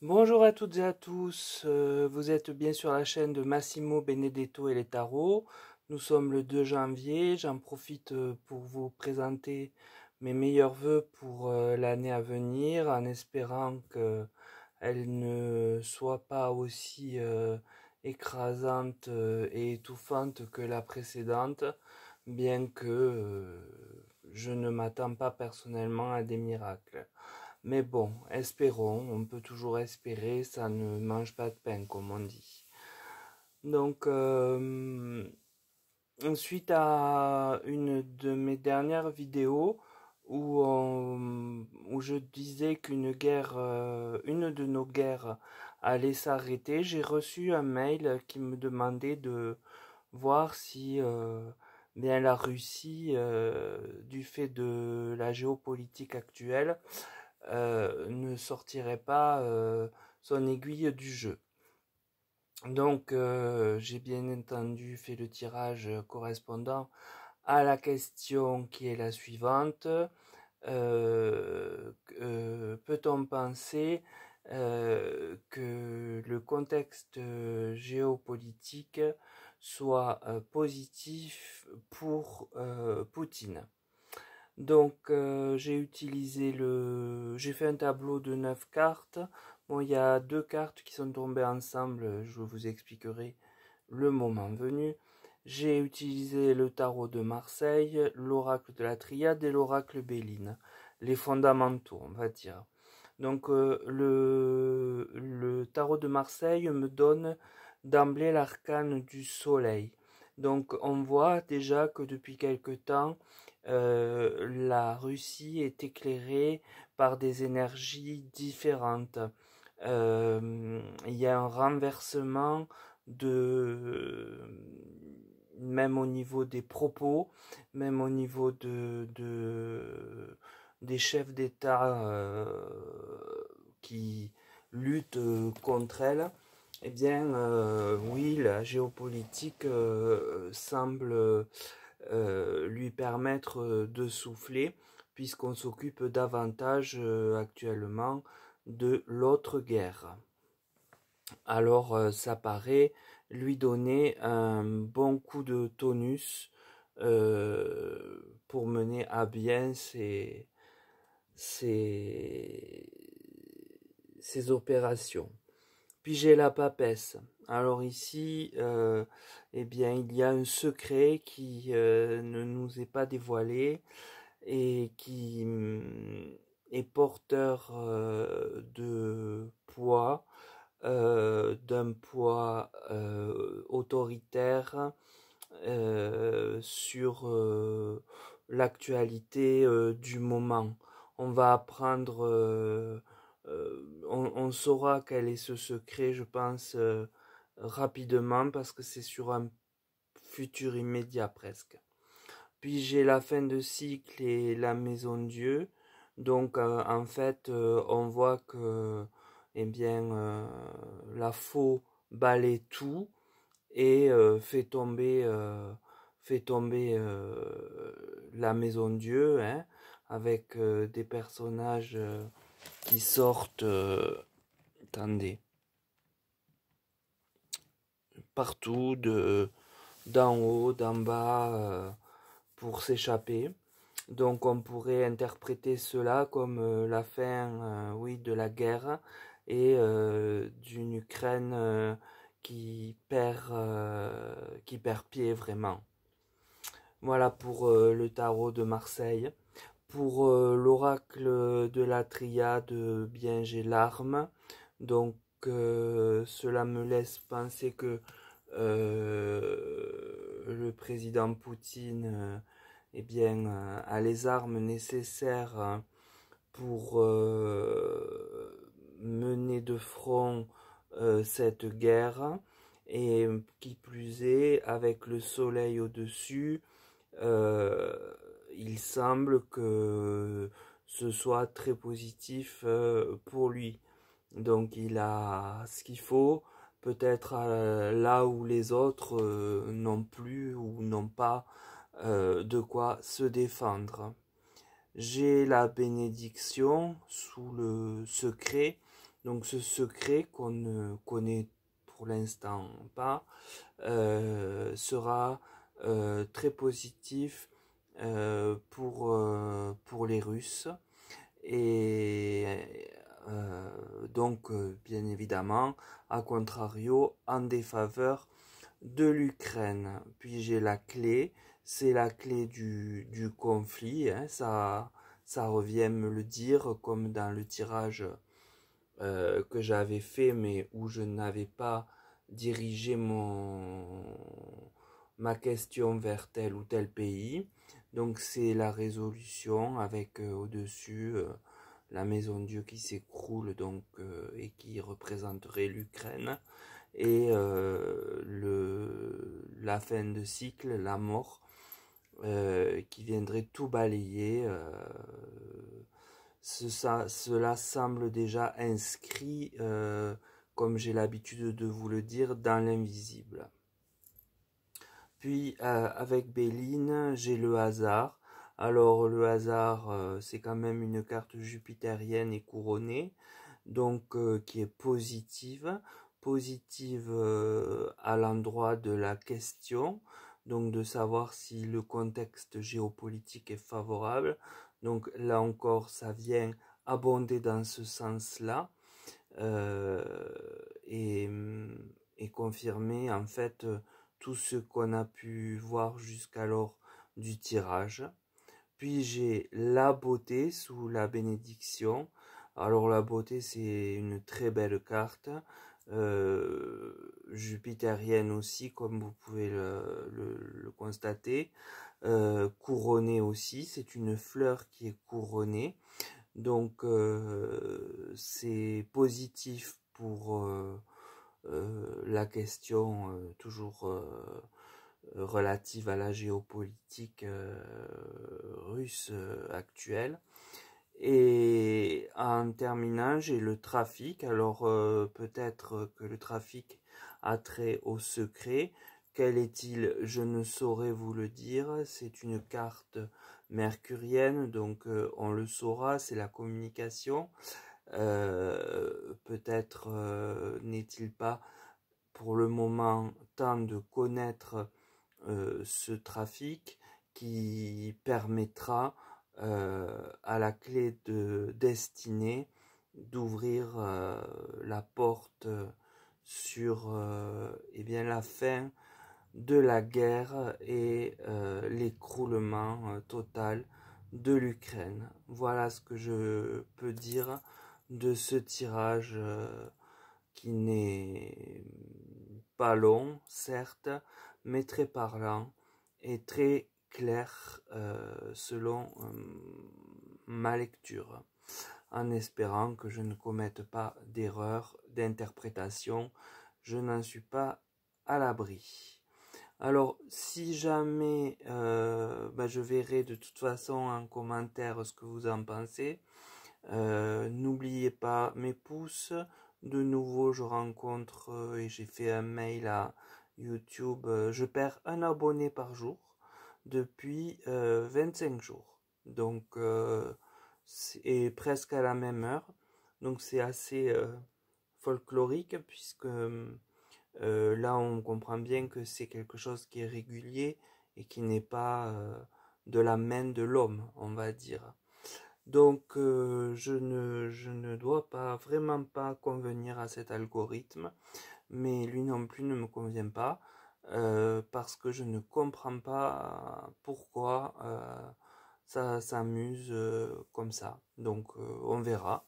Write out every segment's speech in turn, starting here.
Bonjour à toutes et à tous, vous êtes bien sur la chaîne de Massimo Benedetto et les tarots. Nous sommes le 2 janvier, j'en profite pour vous présenter mes meilleurs vœux pour l'année à venir, en espérant qu'elle ne soit pas aussi écrasante et étouffante que la précédente, bien que je ne m'attends pas personnellement à des miracles. Mais bon, espérons, on peut toujours espérer, ça ne mange pas de pain, comme on dit. Donc, suite à une de mes dernières vidéos où je disais qu'une guerre, une de nos guerres allait s'arrêter, j'ai reçu un mail qui me demandait de voir si bien la Russie, du fait de la géopolitique actuelle, ne sortirait pas son aiguille du jeu. Donc j'ai bien entendu fait le tirage correspondant à la question qui est la suivante. Peut-on penser que le contexte géopolitique soit positif pour Poutine? Donc j'ai fait un tableau de 9 cartes. Bon, il y a deux cartes qui sont tombées ensemble, je vous expliquerai le moment venu. J'ai utilisé le tarot de Marseille, l'oracle de la Triade et l'oracle Béline, les fondamentaux, on va dire. Donc le tarot de Marseille me donne d'emblée l'arcane du soleil. Donc on voit déjà que depuis quelque temps, la Russie est éclairée par des énergies différentes. Il y a un renversement de même au niveau des propos, même au niveau des chefs d'État qui luttent contre elle. Eh bien, oui, la géopolitique semble lui permettre de souffler, puisqu'on s'occupe davantage actuellement de l'autre guerre. Alors ça paraît lui donner un bon coup de tonus pour mener à bien ses, ses opérations. Puis j'ai la papesse. Alors ici, eh bien, il y a un secret qui ne nous est pas dévoilé et qui est porteur de poids, d'un poids autoritaire sur l'actualité du moment. On va apprendre, on saura quel est ce secret, je pense, rapidement, parce que c'est sur un futur immédiat presque. Puis j'ai la fin de cycle et la maison Dieu. Donc en fait, on voit que eh bien, la faux balaie tout et fait tomber la maison Dieu, hein, avec des personnages qui sortent, attendez, partout, d'en haut, d'en bas, pour s'échapper. Donc on pourrait interpréter cela comme la fin, oui, de la guerre et d'une Ukraine qui perd pied vraiment. Voilà pour le tarot de Marseille. Pour l'oracle de la Triade, bien j'ai l'arme. Donc cela me laisse penser que le président Poutine eh bien, a les armes nécessaires pour mener de front cette guerre. Et qui plus est, avec le soleil au-dessus, euh, il semble que ce soit très positif pour lui. Donc il a ce qu'il faut, peut-être là où les autres n'ont plus ou n'ont pas de quoi se défendre. J'ai la bénédiction sous le secret Donc ce secret qu'on ne connaît pour l'instant pas sera très positif pour les Russes. Et donc, bien évidemment, à contrario, en défaveur de l'Ukraine. Puis j'ai la clé, c'est la clé du conflit, hein, ça revient me le dire, comme dans le tirage que j'avais fait, mais où je n'avais pas dirigé ma question vers tel ou tel pays. Donc c'est la résolution avec au-dessus la maison Dieu qui s'écroule donc et qui représenterait l'Ukraine et la fin de cycle, la mort qui viendrait tout balayer. Cela semble déjà inscrit, comme j'ai l'habitude de vous le dire, dans l'invisible. Puis avec Béline, j'ai le hasard. Alors le hasard, c'est quand même une carte jupitérienne et couronnée, donc qui est positive, à l'endroit de la question, donc de savoir si le contexte géopolitique est favorable. Donc là encore, ça vient abonder dans ce sens-là euh, et, et confirmer en fait tout ce qu'on a pu voir jusqu'alors du tirage. Puis j'ai la beauté sous la bénédiction. Alors la beauté, c'est une très belle carte, jupitérienne aussi, comme vous pouvez le constater. Couronnée aussi, c'est une fleur qui est couronnée. Donc c'est positif pour la question toujours relative à la géopolitique russe actuelle. Et en terminant, j'ai le trafic. Alors peut-être que le trafic a trait au secret. Quel est-il? Je ne saurais vous le dire. C'est une carte mercurienne, donc on le saura, c'est la communication. Peut-être n'est-il pas pour le moment temps de connaître ce trafic qui permettra à la clé de destinée d'ouvrir la porte sur eh bien, la fin de la guerre et l'écroulement total de l'Ukraine. Voilà ce que je peux dire de ce tirage qui n'est pas long, certes, mais très parlant et très clair selon ma lecture, en espérant que je ne commette pas d'erreur d'interprétation. Je n'en suis pas à l'abri. Alors, si jamais, je verrai de toute façon en commentaire ce que vous en pensez. N'oubliez pas mes pouces. De nouveau, je rencontre et j'ai fait un mail à YouTube. Je perds un abonné par jour depuis 25 jours. Donc, c'est presque à la même heure. Donc, c'est assez folklorique puisque là, on comprend bien que c'est quelque chose qui est régulier et qui n'est pas de la main de l'homme, on va dire. Donc, je ne dois pas vraiment pas convenir à cet algorithme, mais lui non plus ne me convient pas parce que je ne comprends pas pourquoi ça s'amuse comme ça. Donc, on verra.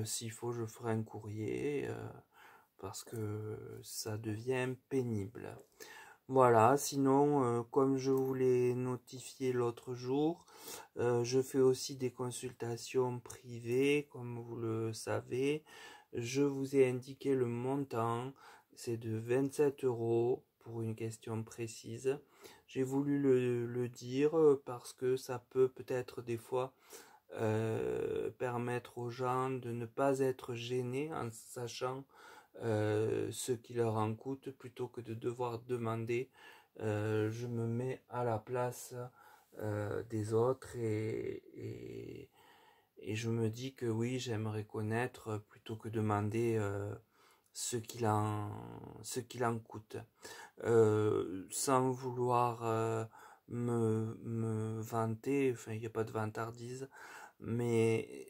S'il faut, je ferai un courrier parce que ça devient pénible. Voilà, sinon, comme je vous l'ai notifié l'autre jour, je fais aussi des consultations privées, comme vous le savez. Je vous ai indiqué le montant, c'est de 27 euros pour une question précise. J'ai voulu le dire parce que ça peut peut-être des fois permettre aux gens de ne pas être gênés en sachant ce qui leur en coûte plutôt que de devoir demander. Je me mets à la place des autres Et je me dis que oui, j'aimerais connaître plutôt que demander ce qu'il en coûte. Sans vouloir me vanter, enfin il n'y a pas de vantardise, mais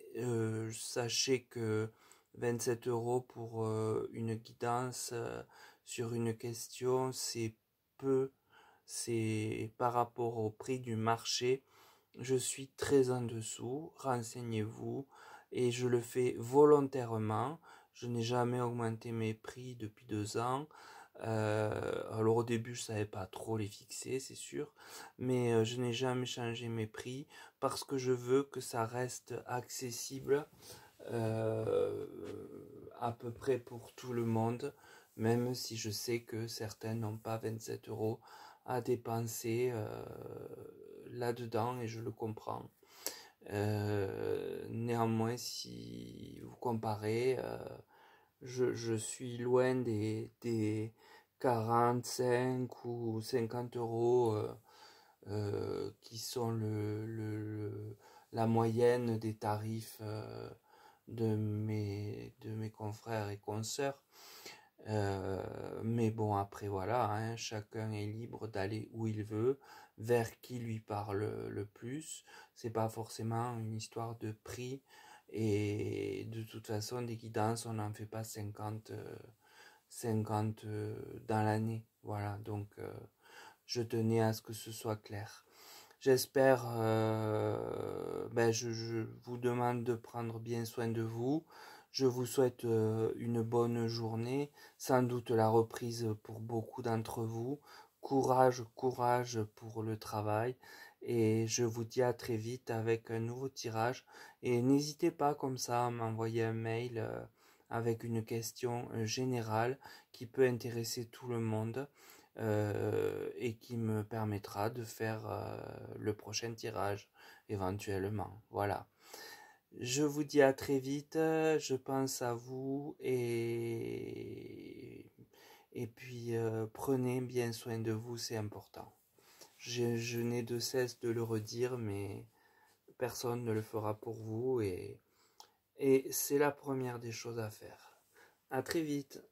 sachez que 27 euros pour une guidance sur une question, c'est peu, c'est par rapport au prix du marché. Je suis très en dessous, renseignez-vous, et je le fais volontairement. Je n'ai jamais augmenté mes prix depuis 2 ans. Alors au début, je savais pas trop les fixer, c'est sûr, mais je n'ai jamais changé mes prix parce que je veux que ça reste accessible euh, à peu près pour tout le monde, même si je sais que certains n'ont pas 27 euros à dépenser là-dedans et je le comprends. Néanmoins, si vous comparez, je suis loin des 45 ou 50 euros qui sont la moyenne des tarifs de mes confrères et consoeurs. Mais bon, après voilà, hein, chacun est libre d'aller où il veut, vers qui lui parle le plus. C'est pas forcément une histoire de prix. Et de toute façon, des guidances, on n'en fait pas 50 dans l'année. Voilà, donc je tenais à ce que ce soit clair. J'espère, je vous demande de prendre bien soin de vous. Je vous souhaite une bonne journée, sans doute la reprise pour beaucoup d'entre vous. Courage, courage pour le travail. Et je vous dis à très vite avec un nouveau tirage. Et n'hésitez pas comme ça à m'envoyer un mail avec une question générale qui peut intéresser tout le monde et qui me permettra de faire le prochain tirage éventuellement. Voilà. Je vous dis à très vite, je pense à vous et puis prenez bien soin de vous, c'est important. Je n'ai de cesse de le redire, mais personne ne le fera pour vous et c'est la première des choses à faire. À très vite.